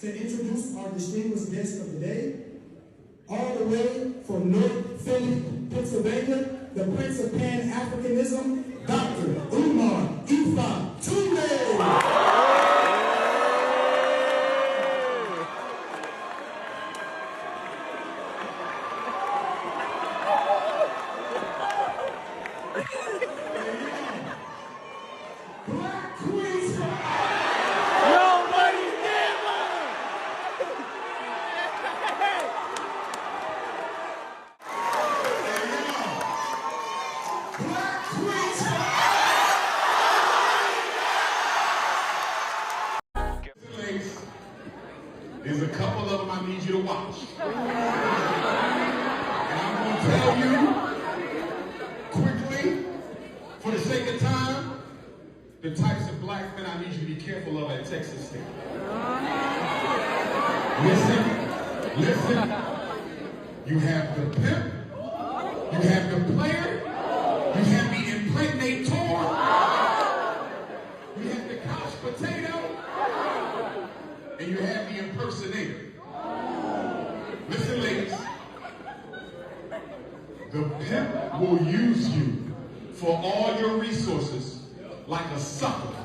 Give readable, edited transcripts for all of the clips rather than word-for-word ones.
to introduce our distinguished guest of the day, all the way from North Philly, Pennsylvania, the Prince of Pan-Africanism, Dr. Umar Tunde. There's a couple of them I need you to watch. And I'm going to tell you quickly, for the sake of time, the types of black men I need you to be careful of at Texas State. Listen. You have the pimp, you have the player, you have the impregnator, you have the couch potato, and you have the impersonator. Listen, ladies. The pimp will use you for all your resources like a sucker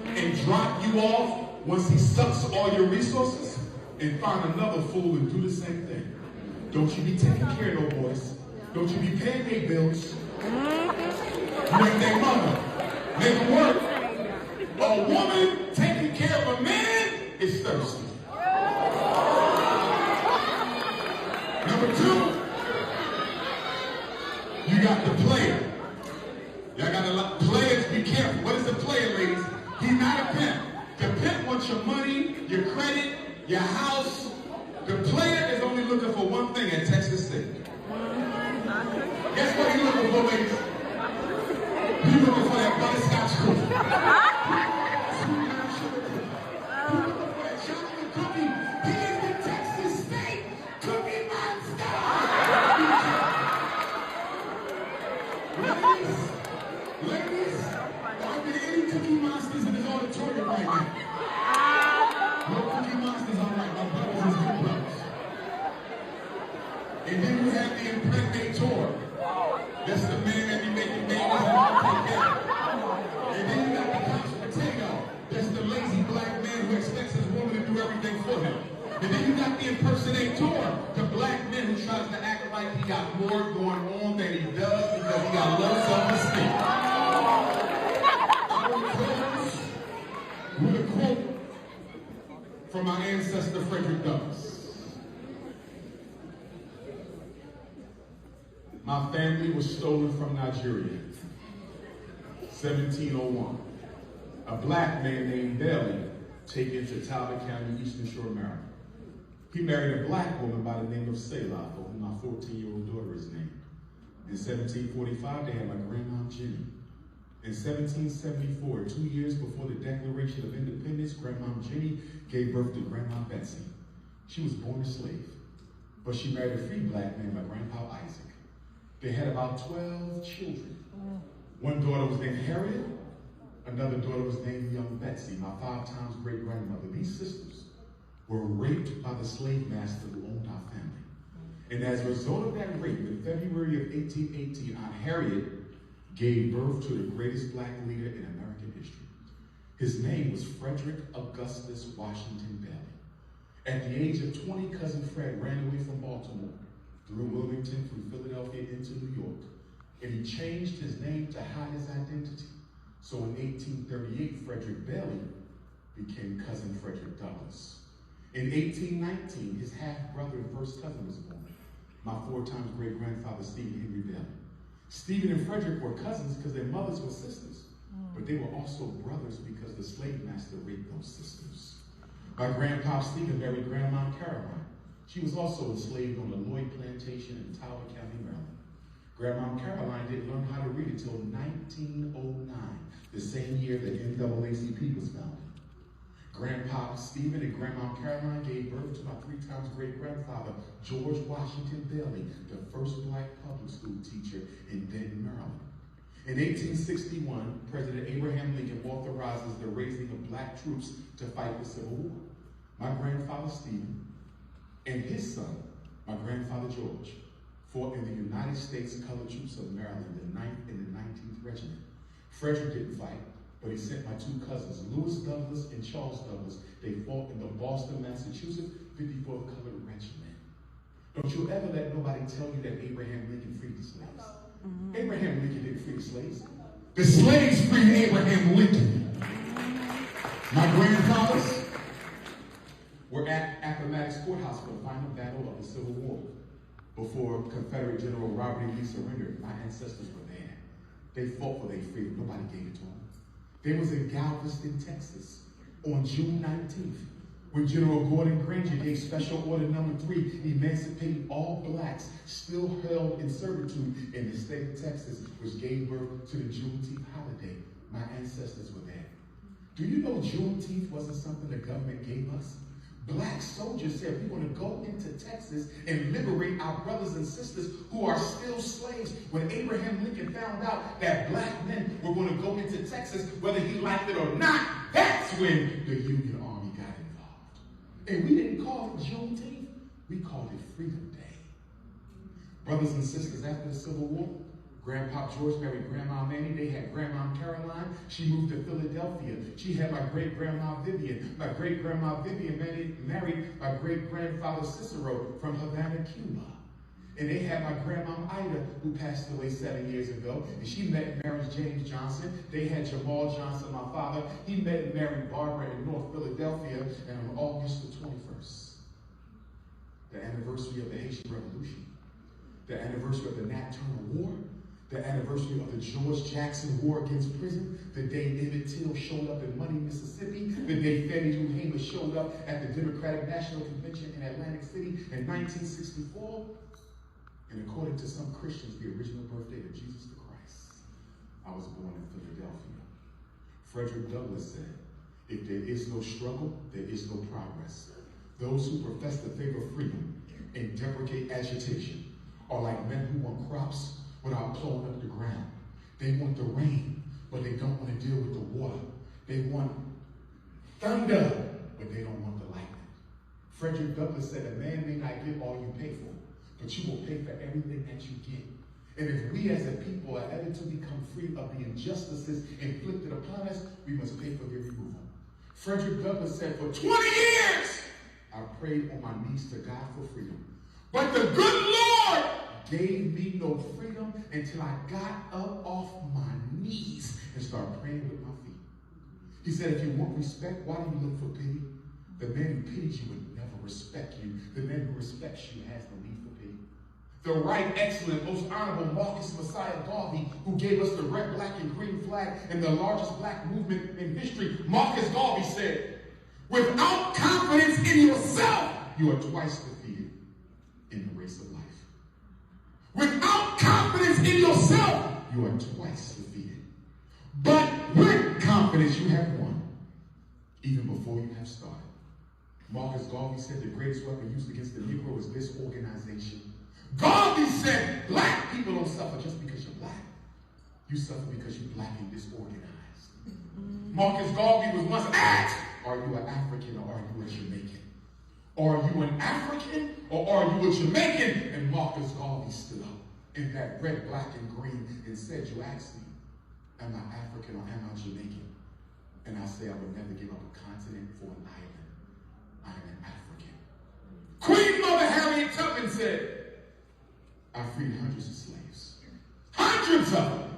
and drop you off once he sucks all your resources and find another fool and do the same thing. Don't you be taking care of no boys. Don't you be paying their bills. Make their money. Make them work. A woman taking care of a man is thirsty. Number two, you got the player. Y'all got a lot. Players, be careful. What is a player, ladies? He's not a pimp. The pimp wants your money, your credit, your house. The player is only looking for one thing at Texas State. Guess what he's looking for, ladies? He's looking for that butterscotch cookie. Ladies, are there any cookie monsters in this auditorium right now? No cookie monsters, all right, my brothers and good brothers. And then you have the impregnator. That's the man that be making babies and don't take care of. And then you got the couch potato. That's the lazy black man who expects his woman to do everything for him. And then you got the impersonator, the black man who tries to act like he got more going on than he does because he got low self-esteem. I will close with a quote from my ancestor Frederick Douglass. My family was stolen from Nigeria, 1701. A black man named Bailey taken to Talbot County, Eastern Shore, Maryland. He married a black woman by the name of Selah, for whom my 14-year-old daughter is named. In 1745, they had my grandma Jenny. In 1774, 2 years before the Declaration of Independence, Grandma Jenny gave birth to Grandma Betsy. She was born a slave, but she married a free black man, my Grandpa Isaac. They had about 12 children. One daughter was named Harriet, another daughter was named Young Betsy, my 5 times great-grandmother. These sisters were raped by the slave master who owned our family. And as a result of that rape, in February of 1818, Aunt Harriet gave birth to the greatest black leader in American history. His name was Frederick Augustus Washington Bailey. At the age of 20, Cousin Fred ran away from Baltimore, through Wilmington, through Philadelphia, into New York. And he changed his name to hide his identity. So in 1838, Frederick Bailey became Cousin Frederick Douglass. In 1819, his half-brother and first cousin was born, my 4 times great-grandfather, Stephen Henry Bailey. Stephen and Frederick were cousins because their mothers were sisters, but they were also brothers because the slave master raped those sisters. My grandpa Stephen married Grandma Caroline. She was also enslaved on the Lloyd Plantation in Talbot County, Maryland. Grandma Caroline didn't learn how to read until 1909, the same year that NAACP was founded. Grandpa Stephen and Grandma Caroline gave birth to my 3 times great-grandfather, George Washington Bailey, the first black public school teacher in Denton, Maryland. In 1861, President Abraham Lincoln authorizes the raising of black troops to fight the Civil War. My grandfather Stephen and his son, my grandfather George, fought in the United States Colored Troops of Maryland, the 9th and the 19th Regiment. Frederick didn't fight, but he sent my two cousins, Lewis Douglas and Charles Douglas. They fought in the Boston, Massachusetts 54th Colored Regiment. Don't you ever let nobody tell you that Abraham Lincoln freed the slaves. Abraham Lincoln didn't free the slaves. The slaves freed Abraham Lincoln. My grandfathers were at Appomattox Courthouse for the final battle of the Civil War. Before Confederate General Robert E. Lee surrendered, my ancestors were there. They fought for their freedom. Nobody gave it to them. They was in Galveston, Texas, on June 19th, when General Gordon Granger gave Special Order Number 3, emancipating all blacks still held in servitude in the state of Texas, which gave birth to the Juneteenth holiday. My ancestors were there. Do you know Juneteenth wasn't something the government gave us? Black soldiers said, we want to go into Texas and liberate our brothers and sisters who are still slaves. When Abraham Lincoln found out that black men were going to go into Texas, whether he liked it or not, that's when the Union Army got involved. And we didn't call it Juneteenth, we called it Freedom Day. Brothers and sisters, after the Civil War, Grandpa George married Grandma Manny. They had Grandma Caroline. She moved to Philadelphia. She had my great-grandma Vivian. My great-grandma Vivian married my great-grandfather Cicero from Havana, Cuba. And they had my grandma Ida, who passed away 7 years ago. And she met and married James Johnson. They had Jamal Johnson, my father. He met and married Barbara in North Philadelphia. And on August the 21st, the anniversary of the Haitian Revolution, the anniversary of the Nat Turner War, the anniversary of the George Jackson War against prison, the day Emmett Till showed up in Money, Mississippi, the day Fannie Lou Hamer showed up at the Democratic National Convention in Atlantic City in 1964. And according to some Christians, the original birthday of Jesus the Christ. I was born in Philadelphia. Frederick Douglass said, if there is no struggle, there is no progress. Those who profess the favor of freedom and deprecate agitation are like men who want crops without plowing up the ground. They want the rain, but they don't want to deal with the water. They want thunder, but they don't want the lightning. Frederick Douglass said, a man may not get all you pay for, but you will pay for everything that you get. And if we as a people are ever to become free of the injustices inflicted upon us, we must pay for their removal. Frederick Douglass said, for 20 years, I prayed on my knees to God for freedom. But the good Lord gave me no freedom until I got up off my knees and started praying with my feet. He said, if you want respect, why do you look for pity? The man who pities you would never respect you. The man who respects you has no need for pity. The right, excellent, most honorable Marcus Messiah Garvey, who gave us the red, black, and green flag and the largest black movement in history, Marcus Garvey said, without confidence in yourself, you are twice defeated in the race of life. Without confidence in yourself, you are twice defeated. But with confidence, you have won, even before you have started. Marcus Garvey said the greatest weapon used against the Negro is disorganization. Garvey said black people don't suffer just because you're black. You suffer because you're black and disorganized. Marcus Garvey was once asked, are you an African or are you a Jamaican? Are you an African or are you a Jamaican? And Marcus Garvey stood up in that red, black, and green and said, you asked me, am I African or am I Jamaican? And I say I would never give up a continent for an island. I am an African. Queen Mother Harriet Tubman said, I freed hundreds of slaves. Hundreds of them.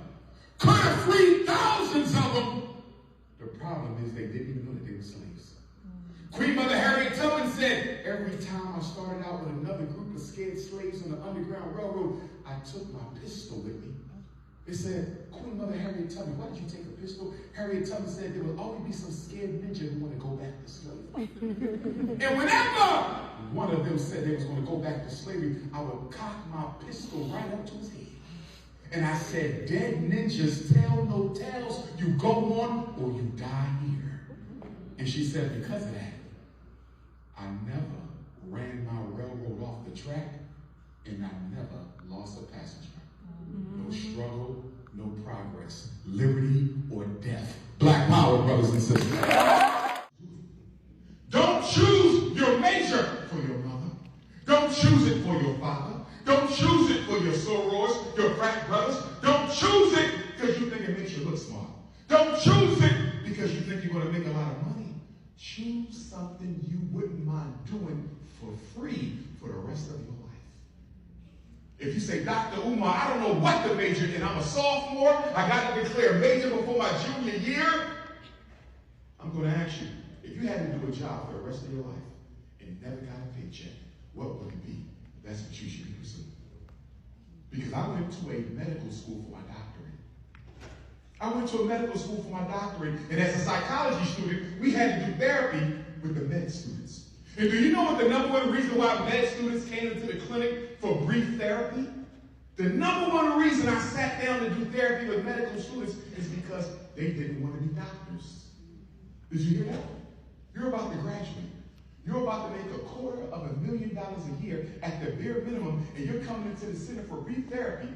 Could have freed thousands of them. The problem is they didn't even know that they were slaves. Queen Mother Harriet Tubman said, every time I started out with another group of scared slaves on the Underground Railroad, I took my pistol with me. They said, Queen Mother Harriet Tubman, why did you take a pistol? Harriet Tubman said there will always be some scared ninja who want to go back to slavery. And whenever one of them said they was going to go back to slavery, I would cock my pistol right up to his head. And I said, dead ninjas tell no tales. You go on or you die here. And she said, because of that, I never ran my railroad off the track and I never lost a passenger. No struggle, no progress. Liberty or death. Black power, brothers and sisters. Don't choose for your mother. Don't choose it for your father. Don't choose it for your sorors, your frat brothers. Don't choose it because you think it makes you look smart. Don't choose it because you think you're going to make a lot of money. Choose something you wouldn't mind doing for free for the rest of your life. If you say, Dr. Umar, I don't know what to major in. I'm a sophomore. I got to declare a major before my junior year. I'm going to ask you, if you had to do a job for the rest of your life and never got a paycheck, what would it be? That's what you should be pursuing. Because I went to a medical school for my doctorate. I went to a medical school for my doctorate, and as a psychology student, we had to do therapy with the med students. And do you know what the number one reason why med students came into the clinic for brief therapy? The number one reason I sat down to do therapy with medical students is because they didn't want to be doctors. Did you hear that? You're about to graduate. You're about to make $250,000 a year at the bare minimum, and you're coming into the center for brief therapy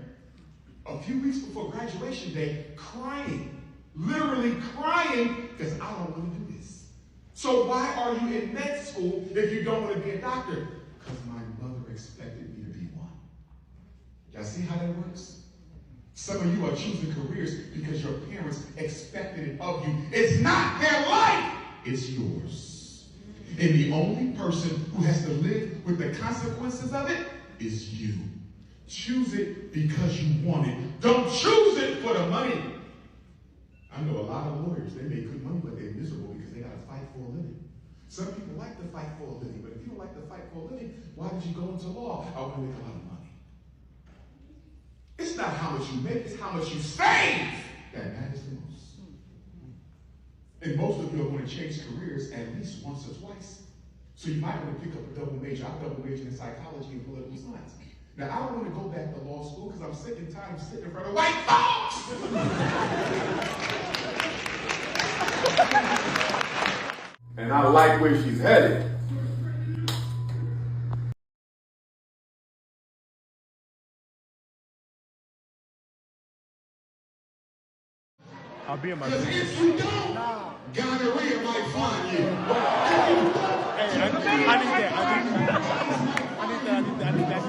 a few weeks before graduation day, crying, literally crying, because I don't want to do this. So why are you in med school if you don't want to be a doctor? Because my mother expected me to be one. Y'all see how that works? Some of you are choosing careers because your parents expected it of you. It's not their life, it's yours. And the only person who has to live with the consequences of it is you. Choose it because you want it. Don't choose it for the money. I know a lot of lawyers, they make good money, but they're miserable because they got to fight for a living. Some people like to fight for a living, but if you don't like to fight for a living, why did you go into law? I want to make a lot of money. It's not how much you make, it's how much you save that matters the most. And most of you are going to change careers at least once or twice. So you might want to pick up a double major. I double majored in psychology and political science. Now, I don't want to go back to law school because I'm sick and tired of sitting in front of white folks. And I like where she's headed. I'll be in my Because if you don't, gonorrhea might find you. Hey, I need that.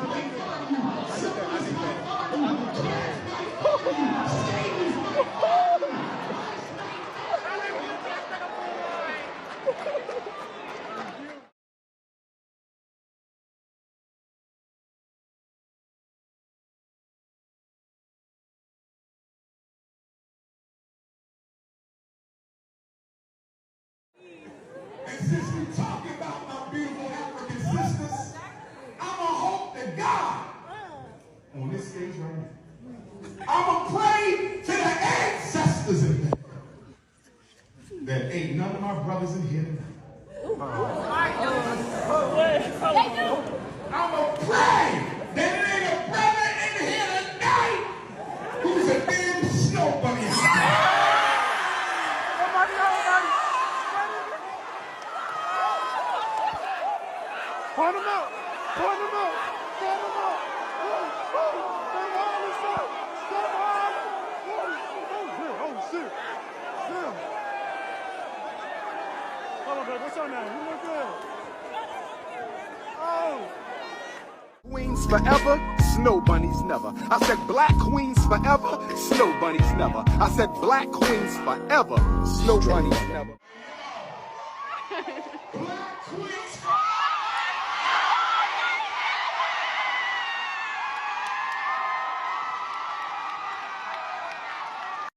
And since we're talking about my beautiful African sisters, I'm going to hope to God on this stage right now. I'm going to pray to the ancestors in there that ain't none of my brothers in here tonight. I'm going to pray that there ain't a brother in here tonight who's a damn snow bunny. Point him out! Point him out! Point him out! Oh, shit! Damn! Hold on, babe. What's on now? You look good. Oh! Queens forever, snow bunnies never. I said black queens forever, snow bunnies never. I said black queens forever, snow bunnies never. Black queens